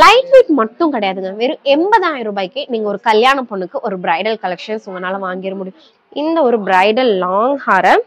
Light weight மட்டும் கிடையாதுங்க. வெறும் 80,000 ரூபாய்க்கு நீங்க ஒரு கல்யாண பொண்ணுக்கு ஒரு பிரைடல் கலெக்ஷன்ஸ் உங்களால வாங்கிட முடியும். இந்த ஒரு பிரைடல் லாங் ஹாரம்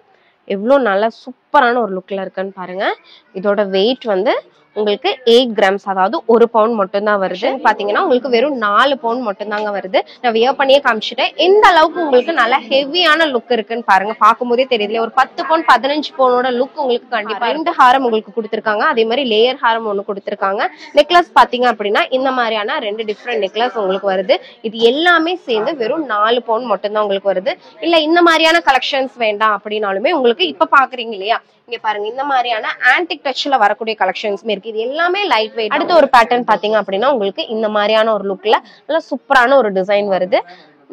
எவ்வளோ நல்லா சூப்பரான ஒரு லுக்ல இருக்குன்னு பாருங்க. இதோட வெயிட் வந்து உங்களுக்கு 8 கிராம்ஸ், அதாவது 1 பவுண்ட் மட்டும் தான் வருது. பாத்தீங்கன்னா உங்களுக்கு வெறும் 4 பவுண்ட் மட்டும் தாங்க வருது. நான் வியர் பண்ணியே காமிச்சிட்டேன். எந்த அளவுக்கு உங்களுக்கு நல்ல ஹெவியான லுக் இருக்குன்னு பாருங்க. பார்க்கும்போதே தெரியுதுல, ஒரு 10 பவுண்ட் 15 பவுனோட லுக் உங்களுக்கு கண்டிப்பா. 2 ஹாரம் உங்களுக்கு கொடுத்துருக்காங்க. அதே மாதிரி லேயர் ஹாரம் ஒன்று கொடுத்துருக்காங்க. நெக்லஸ் பாத்தீங்க அப்படின்னா இந்த மாதிரியான 2 டிஃப்ரெண்ட் நெக்லஸ் உங்களுக்கு வருது. இது எல்லாமே சேர்ந்து வெறும் 4 பவுண்ட் மட்டும் தான் உங்களுக்கு வருது. இல்ல இந்த மாதிரியான கலெக்ஷன்ஸ் வேண்டாம் அப்படின்னாலுமே உங்களுக்கு இப்ப பாக்குறீங்க இல்லையா, இங்க பாருங்க இந்த மாதிரியான ஆன்டிக் டச்ல வரக்கூடிய கலெக்ஷன்ஸ்மே இருக்கு. இது எல்லாமே லைட் வெயிட். அடுத்த ஒரு பேட்டர்ன் பாத்தீங்க அப்படின்னா உங்களுக்கு இந்த மாதிரியான ஒரு லுக்ல நல்ல சூப்பரான ஒரு டிசைன் வருது.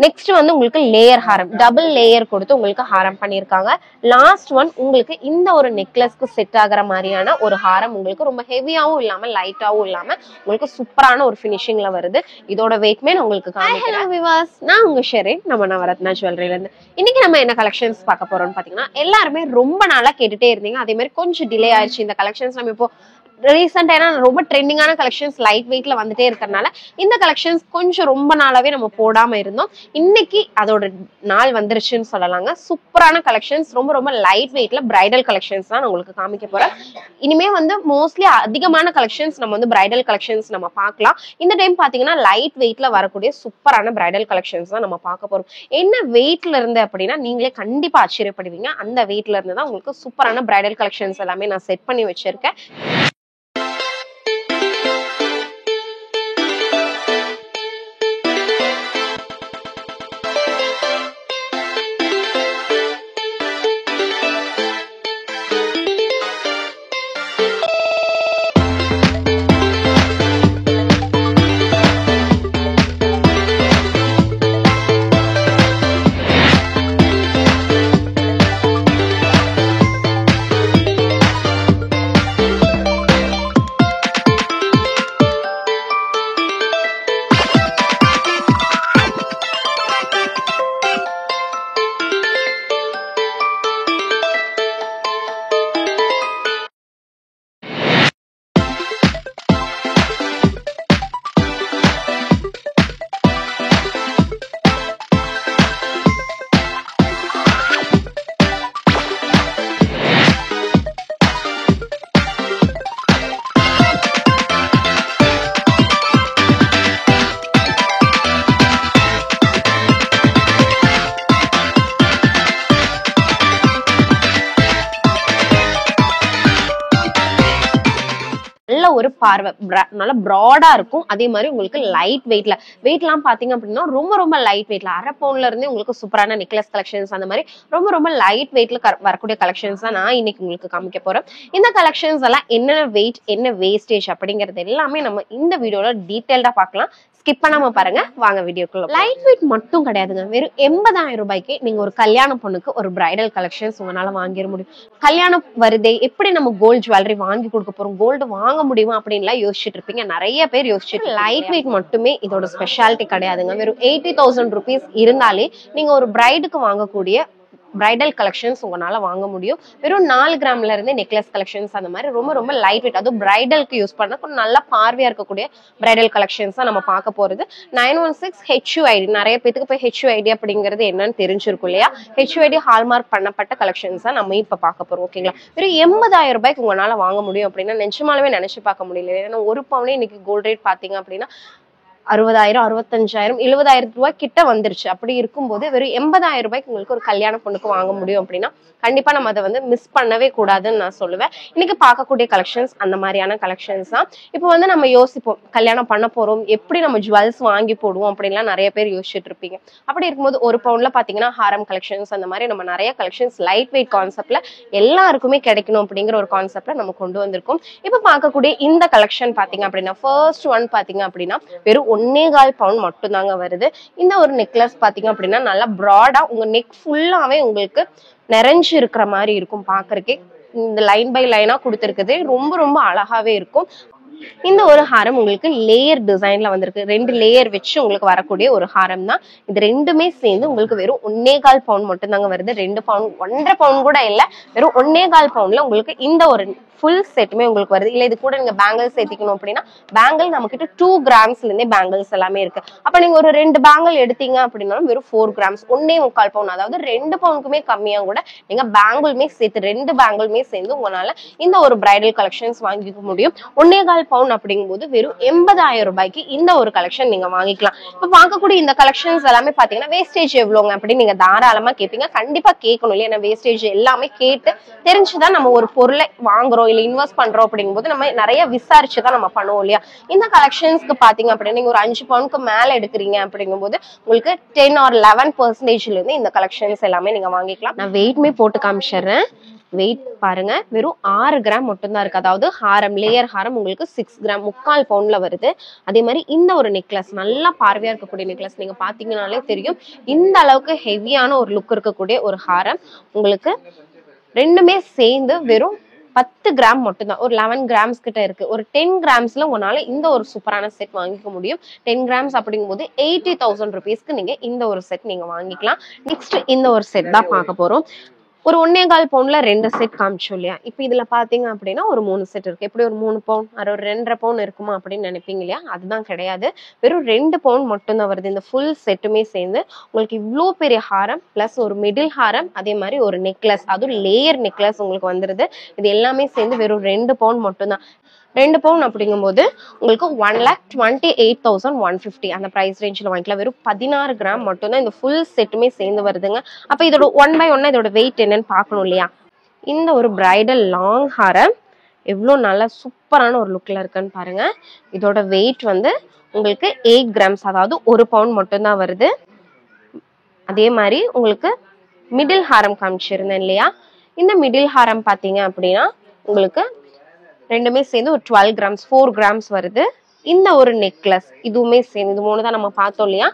நெக்ஸ்ட் வந்து உங்களுக்கு லேயர் ஹாரம், டபுள் லேயர் கொடுத்து உங்களுக்கு ஹாரம் பண்ணிருக்காங்க. லாஸ்ட் ஒன் உங்களுக்கு இந்த ஒரு நெக்லஸ்க்கு செட் ஆகிற மாதிரியான ஒரு ஹாரம், உங்களுக்கு ரொம்ப ஹெவியாவும் இல்லாம லைட்டாவும் இல்லாம உங்களுக்கு சூப்பரான ஒரு பினிஷிங்ல வருது. இதோட வெயிட்மே நான் உங்களுக்கு காமிக்கிறேன். நான் உங்க ஷெரின், நம்ம நவரத்னா ஜுவல்லரியில இருந்து. இன்னைக்கு நம்ம என்ன கலெக்ஷன்ஸ் பார்க்க போறோம்னு பாத்தீங்கன்னா, எல்லாருமே ரொம்ப நாளா கேட்டுட்டே இருந்தீங்க. அதே மாதிரி கொஞ்சம் டிலே ஆயிடுச்சு இந்த கலெக்ஷன்ஸ். நம்ம இப்போ ரீசெண்டா ரொம்ப ட்ரெண்டிங்கான கலெக்ஷன்ஸ் லைட் வெயிட்ல வந்துட்டே இருக்கறனால இந்த கலெக்ஷன்ஸ் கொஞ்சம் ரொம்ப நாளாவே நம்ம போடாம இருந்தோம். இன்னைக்கு அதோட நாள் வந்துருச்சுன்னு சொல்லலாங்க. சூப்பரான கலெக்ஷன்ஸ், ரொம்ப ரொம்ப லைட் வெயிட்ல பிரைடல் கலெக்ஷன்ஸ் தான் நான் உங்களுக்கு காமிக்க போறேன். இனிமே வந்து மோஸ்ட்லி அதிகமான கலெக்ஷன்ஸ் நம்ம வந்து பிரைடல் கலெக்ஷன்ஸ் நம்ம பார்க்கலாம். இந்த டைம் பாத்தீங்கன்னா லைட் வெயிட்ல வரக்கூடிய சூப்பரான பிரைடல் கலெக்ஷன்ஸ் தான் நம்ம பார்க்க போறோம். என்ன வெயிட்ல இருந்து அப்படின்னா நீங்களே கண்டிப்பா ஆச்சரியப்படுவீங்க. அந்த வெயிட்ல இருந்து தான் உங்களுக்கு சூப்பரான பிரைடல் கலெக்ஷன்ஸ் எல்லாமே நான் செட் பண்ணி வச்சிருக்கேன். ஒரு பார்வை நல்ல பிராடா இருக்கும். அதே மாதிரி உங்களுக்கு லைட் வெயிட்ல, வெயிட்லாம் பாத்தீங்க அப்படின்னா ரொம்ப ரொம்ப லைட் வெயிட்ல, அரை பவுண்ட்ல இருந்து உங்களுக்கு சூப்பரான நெக்லஸ் கலெக்ஷன்ஸ் அந்த மாதிரி ரொம்ப ரொம்ப லைட் வெயிட்ல வரக்கூடிய கலெக்ஷன்ஸ் தான் நான் இன்னைக்கு உங்களுக்கு காமிக்க போறேன். இந்த கலெக்ஷன்ஸ் எல்லாம் என்னென்ன வெயிட், என்ன வேஸ்டேஜ் அப்படிங்கறது எல்லாமே நம்ம இந்த வீடியோல டீடைல்டா பார்க்கலாம். ஸ்கிப் பண்ணாம பாருங்க. வாங்க வீடியோக்குள்ள. லைட் வெயிட் மட்டும் கிடையாதுங்க. வெறும் 80,000 ரூபாய்க்கு நீங்க ஒரு கல்யாண பொண்ணுக்கு ஒரு பிரைடல் கலெக்ஷன்ஸ் உங்களால வாங்கிட முடியும். கல்யாணம் வருதே, எப்படி நம்ம கோல்டு ஜுவல்லரி வாங்கி கொடுக்க போறோம், கோல்டு வாங்க முடியுமா அப்படின்லாம் யோசிச்சுட்டு இருப்பீங்க. நிறைய பேர் யோசிச்சுட்டு. லைட் வெயிட் மட்டுமே இதோட ஸ்பெஷாலிட்டி கிடையாதுங்க. வெறும் 80,000 ருபீஸ் இருந்தாலே நீங்க ஒரு பிரைடுக்கு வாங்கக்கூடிய பிரைடல் கலெக்ஷன்ஸ் உங்களால வாங்க முடியும். வெறும் 4 கிராம்ல இருந்து நெக்லஸ் கலெக்ஷன்ஸ் அந்த மாதிரி ரொம்ப ரொம்ப லைட் வெயிட், அதுவும் பிரைடலுக்கு யூஸ் பண்ண கொஞ்சம் நல்லா பார்வையா இருக்கக்கூடிய பிரைடல் கலெக்ஷன்ஸ் தான் நம்ம பார்க்க போறது. 916 HUID, நிறைய பேருக்கு போய் HUID அப்படிங்கிறது என்னன்னு தெரிஞ்சிருக்கும் இல்லையா. HUID ஹால்மார்க் பண்ணப்பட்ட கலெக்ஷன்ஸ் தான் நம்ம இப்ப பார்க்க போறோம். ஓகேங்களா. வெறும் 80,000 ரூபாய்க்கு உங்களால வாங்க முடியும் அப்படின்னா நிஜமாலுமே நினைச்சு பார்க்க முடியல. ஏன்னா ஒரு பவுனே இன்னைக்கு கோல்ட் ரேட் பாத்தீங்க அப்படின்னா 60,000, 65,000, 70,000 ரூபாய் கிட்ட வந்துருச்சு. அப்படி இருக்கும்போது வெறும் 80,000 ரூபாய்க்கு உங்களுக்கு ஒரு கல்யாண பொண்ணுக்கு வாங்க முடியும் அப்படின்னா கண்டிப்பா நம்ம அதை வந்து மிஸ் பண்ணவே கூடாதுன்னு நான் சொல்லுவேன். இன்னைக்கு பார்க்கக்கூடிய கலெக்ஷன்ஸ் அந்த மாதிரியான கலெக்ஷன்ஸ் தான். இப்போ வந்து நம்ம யோசிப்போம், கல்யாணம் பண்ண போறோம், எப்படி நம்ம ஜுவல்ஸ் வாங்கி போடுவோம் அப்படின்லாம் நிறைய பேர் யோசிச்சுட்டு இருப்பீங்க. அப்படி இருக்கும்போது ஒரு பவுண்ட்ல பாத்தீங்கன்னா ஹாரம் கலெக்ஷன்ஸ் அந்த மாதிரி நம்ம நிறைய கலெக்ஷன்ஸ் லைட் வெயிட் கான்செப்ட்ல எல்லாருக்குமே கிடைக்கணும் அப்படிங்கிற ஒரு கான்செப்ட்ல நம்ம கொண்டு வந்திருக்கோம். இப்ப பார்க்கக்கூடிய இந்த கலெக்ஷன் பாத்தீங்க அப்படின்னா ஃபர்ஸ்ட் ஒன் பாத்தீங்க அப்படின்னா வெறும் 1.25 பவுண்ட் மட்டும் தாங்க வருது. இந்த ஒரு நெக்லஸ் பாத்தீங்க அப்படின்னா நல்லா பிராடா உங்க நெக் ஃபுல்லாவே உங்களுக்கு நிறைஞ்சு இருக்கிற மாதிரி இருக்கும். பாக்குறதுக்கே இந்த லைன் பை லைனா கொடுத்துருக்குது ரொம்ப ரொம்ப அழகாவே இருக்கும். இந்த ஒரு ஹாரம் உங்களுக்கு லேயர் டிசைன்ல வந்திருக்கு. 2 லேயர் வச்சு உங்களுக்கு வரக்கூடிய ஒரு ஹாரம் தான் இது. ரெண்டுமே சேர்ந்து உங்களுக்கு வெறும் 1.25 பவுண்ட் மட்டும் தாங்க வருது. 2 பவுண்ட் 1.5 பவுண்ட் கூட இல்ல, வெறும் 1.25 பவுண்ட்ல உங்களுக்கு இந்த ஒரு ஃபுல் செட்டுமே உங்களுக்கு வருது. இல்ல இது கூட நீங்க பேங்கிள் சேர்த்திக்கணும் அப்படின்னா பேங்கிள் நம்ம கிட்ட 2 கிராம்ஸ்ல இருந்தே பேங்கிள்ஸ் எல்லாமே இருக்கு. அப்ப நீங்க ஒரு 2 பேங்கிள் எடுத்தீங்க அப்படின்னாலும் வெறும் 4 கிராம்ஸ் 1.25 பவுண்ட், அதாவது 2 பவுண்டுக்குமே கம்மியா கூட நீங்க பேங்கிள்மே சேர்த்து 2 பேங்கிள்மே சேர்ந்து உங்களால இந்த ஒரு பிரைடல் கலெக்ஷன்ஸ் வாங்கிக்க முடியும். 1.25 பவுண்ட் அப்படிங்கும்போது வெறும் 80,000 ரூபாய்க்கு இந்த ஒரு கலெக்ஷன் நீங்க வாங்கிக்கலாம். இப்ப பார்க்கக்கூடிய இந்த கலெக்ஷன்ஸ் எல்லாமே பாத்தீங்கன்னா வேஸ்டேஜ் எவ்வளவுங்க அப்படின்னு நீங்க தாராளமா கேட்பீங்க. கண்டிப்பா கேட்கணும் இல்லையா? வேஸ்டேஜ் எல்லாமே கேட்டு தெரிஞ்சுதான் நம்ம ஒரு பொருளை வாங்குறோம் இல்ல இன்வெஸ்ட் பண்றோம் அப்படிங்கும்போது நம்ம நிறைய விசாரிச்சுதான் நம்ம பண்ணுவோம் இல்லையா? இந்த கலெக்ஷன்ஸ்க்கு பாத்தீங்க அப்படின்னா நீங்க ஒரு 5 பவுனுக்கு மேல எடுக்கிறீங்க அப்படிங்கும்போது உங்களுக்கு 10 or 11% இருந்து இந்த கலெக்ஷன்ஸ் எல்லாமே நீங்க வாங்கிக்கலாம். நான் வெயிட்மே போட்டு காமிச்சிடுறேன். வெயிட் பாருங்க, வெறும் 6 கிராம் மட்டும் தான் இருக்கு. அதாவது ஹாரம் லேயர் ஹாரம் உங்களுக்கு 6 கிராம் 3/4 பவுண்ட்ல வருது. அதே மாதிரி இந்த ஒரு நெக்லஸ் நல்லா பார்வையா இருக்கக்கூடிய நெக்லஸ் நீங்க பாத்தீங்கன்னாலே தெரியும் இந்த அளவுக்கு ஹெவியான ஒரு லுக் இருக்கக்கூடிய ஒரு ஹாரம் உங்களுக்கு ரெண்டுமே சேர்ந்து வெறும் 10 கிராம் மட்டும் தான். ஒரு 11 கிராம்ஸ் கிட்ட இருக்கு. ஒரு 10 கிராம்ஸ்ல உங்களால இந்த ஒரு சூப்பரான செட் வாங்கிக்க முடியும். 10 கிராம்ஸ் அப்படிங்கும்போது 80,000 ருபீஸ்க்கு நீங்க இந்த ஒரு செட் நீங்க வாங்கிக்கலாம். நெக்ஸ்ட் இந்த ஒரு செட் தான் பார்க்க போறோம். ஒரு 1.25 பவுண்ட்ல 2 செட் காமிச்சோம் இல்லையா? இப்ப இதுல பாத்தீங்க அப்படின்னா ஒரு 3 செட் இருக்கு. எப்படி ஒரு 3 பவுண்ட் ஒரு 2.5 பவுண்ட் இருக்குமா அப்படின்னு நினைப்பீங்க இல்லையா? அதுதான் கிடையாது. வெறும் 2 பவுண்ட் மட்டும் தான் வருது. இந்த ஃபுல் செட்டுமே சேர்ந்து உங்களுக்கு இவ்வளோ பெரிய ஹாரம் பிளஸ் ஒரு மிடில் ஹாரம், அதே மாதிரி ஒரு நெக்லஸ், அதுவும் லேயர் நெக்லஸ் உங்களுக்கு வந்துருது. இது எல்லாமே சேர்ந்து வெறும் 2 பவுண்ட் மட்டும் தான். 2 பவுண்ட் அப்படிங்கும்போது உங்களுக்கு 1,28,150 அந்த பிரைஸ் ரேஞ்சில் வாங்கிக்கலாம். வெறும் 16 கிராம் மட்டும் தான் இந்த ஃபுல் செட்டுமே சேர்ந்து வருதுங்க. அப்ப இதோட 1 by 1 இதோட வெயிட் என்னன்னு பார்க்கணும் இல்லையா? இந்த ஒரு பிரைடல் லாங் ஹாரம் எவ்வளோ நல்லா சூப்பரான ஒரு லுக்ல இருக்குன்னு பாருங்க. இதோட வெயிட் வந்து உங்களுக்கு 8 கிராம்ஸ், அதாவது 1 பவுண்ட் மட்டும் தான் வருது. அதே மாதிரி உங்களுக்கு மிடில் ஹாரம் காமிச்சிருந்தேன் இல்லையா? இந்த மிடில் ஹாரம் பாத்தீங்க அப்படின்னா உங்களுக்கு ரெண்டுமே சேர்ந்து ஒரு 12 கிராம்ஸ் 4 கிராம்ஸ் வருது. இந்த ஒரு நெக்லஸ் இதுவுமே சேர்ந்து, இது 3 தான் நம்ம பார்த்தோம் இல்லையா?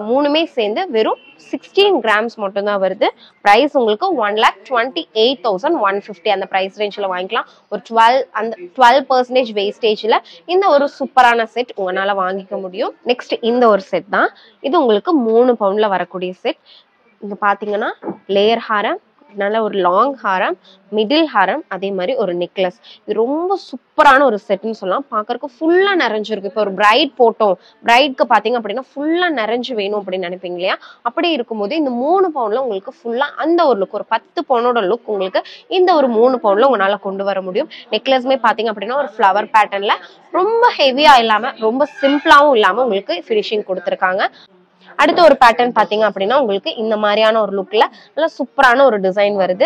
மூணுமே சேர்ந்து வெறும் 16 கிராம்ஸ் மட்டும் தான் வருது. பிரைஸ் உங்களுக்கு 1,28,150 அந்த பிரைஸ் ரேஞ்சில் வாங்கிக்கலாம். ஒரு 12% வேஸ்டேஜ்ல இந்த ஒரு சூப்பரான செட் உங்களால வாங்கிக்க முடியும். நெக்ஸ்ட் இந்த ஒரு செட் தான். இது உங்களுக்கு 3 பவுண்ட்ல வரக்கூடிய செட். இங்க பாத்தீங்கன்னா லேயர் ஹாரம், நல்ல ஒரு லாங் ஹாரம், மிடில் ஹாரம், அதே மாதிரி ஒரு நெக்லஸ். இது ரொம்ப சூப்பரான ஒரு செட்னு சொல்லலாம். பார்க்கறதுக்கு ஃபுல்லா நிறைஞ்சிருக்கு. இப்போ ஒரு பிரைட் போட்டோம், பிரைட்க்கு பாத்தீங்க அப்படின்னா ஃபுல்லா நிறைஞ்சு வேணும் அப்படின்னு நினைப்பீங்க இல்லையா? அப்படி இருக்கும்போது இந்த 3 பவுண்ட்ல உங்களுக்கு ஃபுல்லா அந்த ஒரு லுக், ஒரு 10 பவுனோட லுக் உங்களுக்கு இந்த ஒரு 3 பவுண்ட்ல உங்களால கொண்டு வர முடியும். நெக்லஸ்மே பாத்தீங்க அப்படின்னா ஒரு ஃபிளவர் பேட்டர்ன்ல ரொம்ப ஹெவியா இல்லாம ரொம்ப சிம்பிளாவும் இல்லாம உங்களுக்கு ஃபினிஷிங் கொடுத்துருக்காங்க. அடுத்த ஒரு பேட்டர்ன் பாத்தீங்க அப்படின்னா உங்களுக்கு இந்த மாதிரியான ஒரு லுக்ல நல்ல சூப்பரான ஒரு டிசைன் வருது.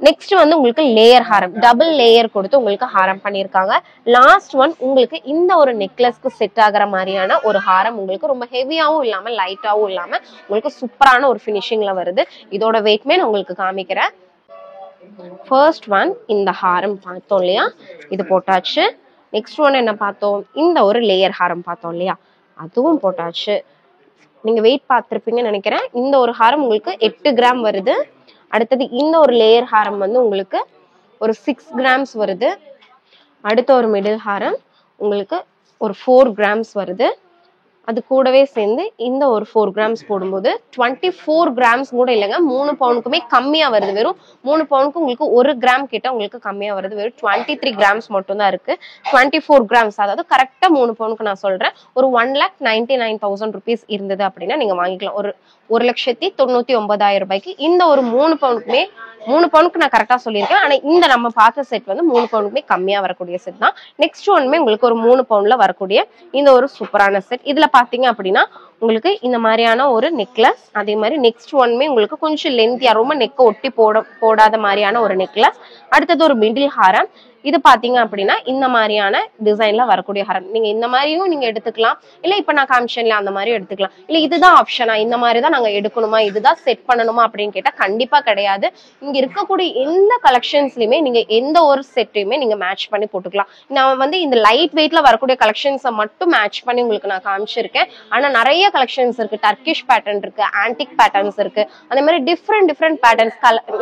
நெக்ஸ்ட் வந்து உங்களுக்கு லேயர் ஹாரம், டபுள் லேயர் கொடுத்து உங்களுக்கு ஹாரம் பண்ணியிருக்காங்க. லாஸ்ட் ஒன் உங்களுக்கு இந்த ஒரு நெக்லஸ்க்கு செட் ஆகிற மாதிரியான ஒரு ஹாரம் உங்களுக்கு ரொம்ப ஹெவியாவும் இல்லாம லைட்டாவும் இல்லாம உங்களுக்கு சூப்பரான ஒரு ஃபினிஷிங்ல வருது. இதோட வெயிட்மே நான் உங்களுக்கு காமிக்கிறேன். ஃபர்ஸ்ட் ஒன் இந்த ஹாரம் பார்த்தோம் இல்லையா? இது போட்டாச்சு. நெக்ஸ்ட் ஒன் என்ன பார்த்தோம்? இந்த ஒரு லேயர் ஹாரம் பார்த்தோம் இல்லையா? அதுவும் போட்டாச்சு. நீங்க வெயிட் பார்த்திருப்பீங்கன்னு நினைக்கிறேன். இந்த ஒரு ஹாரம் உங்களுக்கு 8 கிராம் வருது. அடுத்தது இந்த ஒரு லேயர் ஹாரம் வந்து உங்களுக்கு ஒரு 6 கிராம்ஸ் வருது. அடுத்த ஒரு மிடில் ஹாரம் உங்களுக்கு ஒரு 4 கிராம்ஸ் வருது. அது கூடவே சேர்ந்து இந்த ஒரு 4 கிராம்ஸ் போடும்போது 24 கிராம்ஸ் கூட இல்லைங்க, 3 பவுனுக்குமே கம்மியா வருது. வெறும் 3 பவுனுக்கு உங்களுக்கு 1 கிராம் கிட்ட உங்களுக்கு கம்மியா வருது. வெறும் 23 கிராம்ஸ் மட்டும் தான் இருக்கு. 24 கிராம்ஸ், அதாவது கரெக்டா 3 பவுனுக்கு நான் சொல்றேன். ஒரு 1,99,000 ருபீஸ் இருந்தது அப்படின்னா நீங்க வாங்கிக்கலாம். ஒரு 1,99,000 ரூபாய்க்கு இந்த ஒரு 3 பவுனுக்குமே, 3 பவுனுக்கு நான் கரெக்டா சொல்லியிருக்கேன். ஆனா இந்த நம்ம பார்த்த செட் வந்து 3 பவுனுக்குமே கம்மியா வரக்கூடிய செட் தான். நெக்ஸ்ட் ஒன்னுமே உங்களுக்கு ஒரு 3 பவுண்ட்ல வரக்கூடிய இந்த ஒரு சூப்பரான செட். இதுல பாத்தீங்க அப்படின்னா உங்களுக்கு இந்த மாதிரியான ஒரு நெக்லஸ், அதே மாதிரி நெக்ஸ்ட் ஒன்மே உங்களுக்கு கொஞ்சம் லென்த்தியா ரொம்ப நெக்க ஒட்டி போடாத மாதிரியான ஒரு நெக்லஸ். அடுத்தது ஒரு மிடில் ஹாரம். இது பாத்தீங்க அப்படின்னா இந்த மாதிரியான டிசைன்ல வரக்கூடிய ஹாரம். நீங்க இந்த மாதிரியும் நீங்க எடுத்துக்கலாம், இல்ல இப்ப நான் காமிஷன்ல அந்த மாதிரியும் எடுத்துக்கலாம். இல்ல இதுதான் ஆப்ஷனா, இந்த மாதிரி தான் நாங்க எடுக்கணுமா, இதுதான் செட் பண்ணணுமா அப்படின்னு கேட்டா கண்டிப்பா கிடையாது. இங்க இருக்கக்கூடிய எந்த கலெக்ஷன்ஸ்லயுமே நீங்க எந்த ஒரு செட்டையுமே நீங்க மேட்ச் பண்ணி போட்டுக்கலாம். நான் வந்து இந்த லைட் வெயிட்ல வரக்கூடிய கலெக்ஷன்ஸை மட்டும் மேட்ச் பண்ணி உங்களுக்கு நான் காமிச்சிருக்கேன். ஆனா நிறைய கலெக்ஷன்ஸ் இருக்கு. டர்க்கிஷ் பேட்டர்ன் இருக்கு, ஆன்டிக் பேட்டர்ன்ஸ் இருக்கு. அந்த மாதிரி டிஃப்ரெண்ட் பேட்டர்ன்ஸ்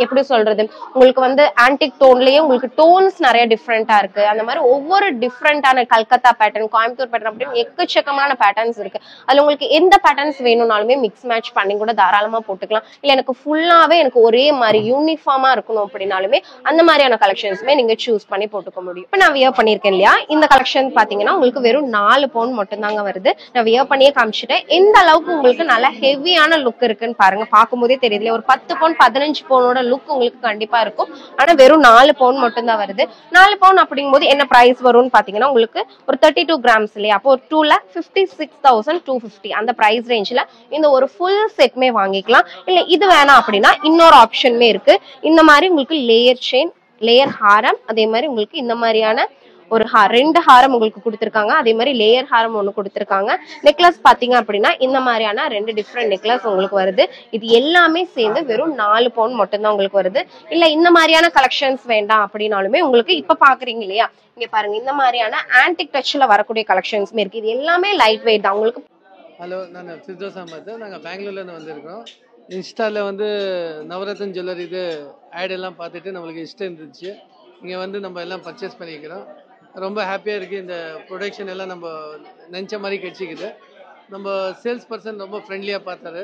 எப்படி சொல்றது, உங்களுக்கு வந்து ஆன்டிக் டோன்லயே உங்களுக்கு டோன்ஸ் நிறைய டிஃப்ரெண்டா இருக்கு. அந்த மாதிரி ஒவ்வொரு டிஃப்ரெண்டான கல்கத்தா பேட்டர்ன், கோயம்புத்தூர் பேட்டர்ன் அப்படின்னு எக்கச்சக்கமான பேட்டர்ன்ஸ் இருக்கு. அதுல உங்களுக்கு எந்த பேட்டர்ன்ஸ் வேணும்னாலுமே மிக்ஸ் மேட்ச் பண்ணி கூட தாராளமா போட்டுக்கலாம். இல்ல எனக்கு ஃபுல்லாவே எனக்கு ஒரே மாதிரி யூனிஃபார்மா இருக்கணும் அப்படின்னாலுமே அந்த மாதிரியான கலெக்ஷன்ஸுமே நீங்க சூஸ் பண்ணி போட்டுக்க முடியும். இப்ப நான் வியர் பண்ணிருக்கேன் இல்லையா, இந்த கலெக்ஷன் பாத்தீங்கன்னா உங்களுக்கு வெறும் 4 பவுன் மட்டும் தாங்க வருது. நான் வியர் பண்ணியே காமிச்சிட்டேன். எந்த அளவுக்கு உங்களுக்கு நல்ல ஹெவியான லுக் இருக்குன்னு பாருங்க. பார்க்கும்போதே தெரியுது ஒரு 10 பவுன் 15 பவுனோட லுக் உங்களுக்கு கண்டிப்பா இருக்கும். ஆனா வெறும் 4 பவுன் மட்டும் தான் வருது. 4 பவுன் அப்படிங்கும்போது என்ன பிரைஸ் வரும்னு பாத்தீங்கன்னா உங்களுக்கு ஒரு 32 கிராம்ஸ் இல்லையா, அப்போ 2,56,250 அந்த பிரைஸ் ரேஞ்ச்ல இந்த ஒரு ஃபுல் செட்மே வாங்கிக்கலாம். இல்ல இது வேணாம் அப்படின்னா இன்னொரு ஆப்ஷனுமே இருக்கு. இந்த மாதிரி உங்களுக்கு லேயர் செயின், லேயர் ஹாரம், அதே மாதிரி உங்களுக்கு இந்த மாதிரியான ஒரு 2 ஹாரம் உங்களுக்கு கொடுத்துருக்காங்க. அதே மாதிரி லேயர் ஹாரம் ஒன்று கொடுத்துருக்காங்க. நெக்லஸ் பாத்தீங்க அப்படின்னா இந்த மாதிரியான 2 டிஃப்ரெண்ட் நெக்லஸ் உங்களுக்கு வருது. இது எல்லாமே சேர்ந்து வெறும் 4 பவுன் மட்டும்தான் உங்களுக்கு வருது. இல்ல இந்த மாதிரியான கலெக்ஷன்ஸ் வேண்டாம் அப்படின்னாலுமே உங்களுக்கு இப்ப பாக்குறீங்க இல்லையா, இங்க பாருங்க இந்த மாதிரியான ஆன்டிக் டச்ல வரக்கூடிய கலெக்ஷன்ஸுமே இருக்கு. இது எல்லாமே லைட் வெயிட் தான் உங்களுக்கு. ஹலோ, நான் ஃபிர்தோஸ் அஹமத். நாங்கள் பெங்களூர்லேருந்து வந்திருக்கோம். இன்ஸ்டாவில் வந்து நவரத்ன ஜுவல்லரி இது ஆட் எல்லாம் பார்த்துட்டு நம்மளுக்கு இஷ்டம் இருந்துச்சு. இங்கே வந்து நம்ம எல்லாம் பர்ச்சேஸ் பண்ணிக்கிறோம். ரொம்ப ஹாப்பியாக இருக்குது. இந்த ப்ரொடக்ஷன் எல்லாம் நம்ம நினச்ச மாதிரி கிடச்சிக்குது. நம்ம சேல்ஸ் பர்சன் ரொம்ப ஃப்ரெண்ட்லியாக பார்த்தாரு,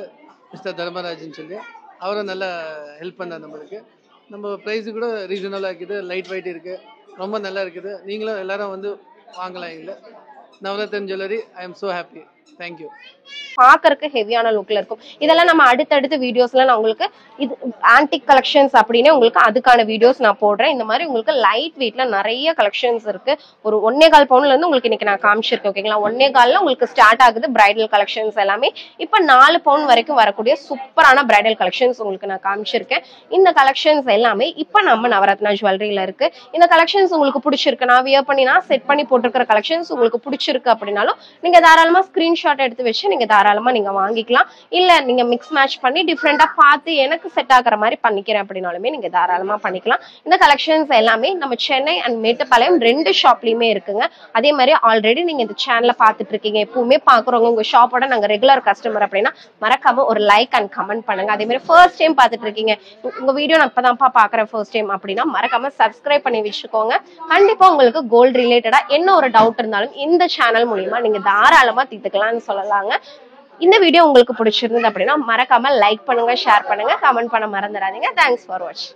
மிஸ்டர் தர்மராஜன் சொல்லி. அவரும் நல்லா ஹெல்ப் பண்ணார் நம்மளுக்கு. நம்ம ப்ரைஸு கூட ரீசனபிளாக இருக்குது, லைட் வெயிட் இருக்குது, ரொம்ப நல்லா இருக்குது. நீங்களும் எல்லாரும் வந்து வாங்கலாம். இதில் Navaratna jewellery. I am so happy. Thank you. பாக்கறதுக்கு ஹெவியான லுக்ல இருக்கும். இதெல்லாம் நம்ம அடுத்தடுத்த வீடியோஸ்ல நான் உங்களுக்கு இது ஆன்டிக் கலெக்ஷன்ஸ் அப்படின்னு உங்களுக்கு அதுக்கான வீடியோஸ் நான் போடுறேன். இந்த மாதிரி உங்களுக்கு லைட் வெயிட்ல நிறைய கலெக்ஷன்ஸ் இருக்கு. ஒரு 1.25 பவுன்ல இருந்து உங்களுக்கு இன்னைக்கு நான் காமிச்சிருக்கேன். ஓகேங்களா, 1.25ல உங்களுக்கு ஸ்டார்ட் ஆகுது பிரைடல் கலெக்ஷன்ஸ் எல்லாமே. இப்ப 4 பவுன் வரைக்கும் வரக்கூடிய சூப்பரான பிரைடல் கலெக்ஷன்ஸ் உங்களுக்கு நான் காமிச்சிருக்கேன். இந்த கலெக்ஷன்ஸ் எல்லாமே இப்ப நம்ம நவரத்னா ஜுவல்லரியில இருக்கு. இந்த கலெக்ஷன்ஸ் உங்களுக்கு பிடிச்சிருக்கு, நான் வியர் பண்ணி நான் செட் பண்ணி போட்டிருக்கிற கலெக்ஷன்ஸ் உங்களுக்கு பிடிச்சிருக்கு அப்படின்னாலும் நீங்க தாராளமா ஸ்கிரீன்ஷாட் எடுத்து வச்சு நீங்க தாராளமா நீங்க வாங்கிக்கலாம். இல்ல நீங்க மிக்ஸ் மேட்ச் பண்ணி டிஃப்ரெண்டா பார்த்து எனக்கு செட் ஆகுற மாதிரி பண்ணிக்கிறேன் அப்படின்னாலுமே நீங்க தாராளமா பண்ணிக்கலாம். இந்த கலெக்ஷன்ஸ் எல்லாமே நம்ம சென்னை அண்ட் மேட்டுப்பாளையம் 2 ஷாப்லயுமே இருக்குங்க. அதே மாதிரி ஆல்ரெடி நீங்க இந்த சேனலை பார்த்துட்டு இருக்கீங்க, எப்பவுமே பாக்குறவங்க உங்க ஷாப்போட நாங்க ரெகுலர் கஸ்டமர் அப்படின்னா மறக்காம ஒரு லைக் அண்ட் கமெண்ட் பண்ணுங்க. அதே மாதிரி ஃபர்ஸ்ட் டைம் பார்த்துட்டு இருக்கீங்க, உங்க வீடியோ நான் இப்பதான்ப்பா பாக்குறேன் ஃபர்ஸ்ட் டைம் அப்படின்னா மறக்காம சப்ஸ்கிரைப் பண்ணி வச்சுக்கோங்க. கண்டிப்பா உங்களுக்கு கோல்டு ரிலேட்டடா என்ன ஒரு டவுட் இருந்தாலும் இந்த சேனல் மூலியமா நீங்க தாராளமா தீர்த்துக்கலாம்னு சொல்லலாங்க. இந்த வீடியோ உங்களுக்கு பிடிச்சிருந்தது அப்படின்னா மறக்காம லைக் பண்ணுங்க, ஷேர் பண்ணுங்க, கமெண்ட் பண்ண மறந்துடாதீங்க. தேங்க்ஸ் ஃபார் வாட்சிங்.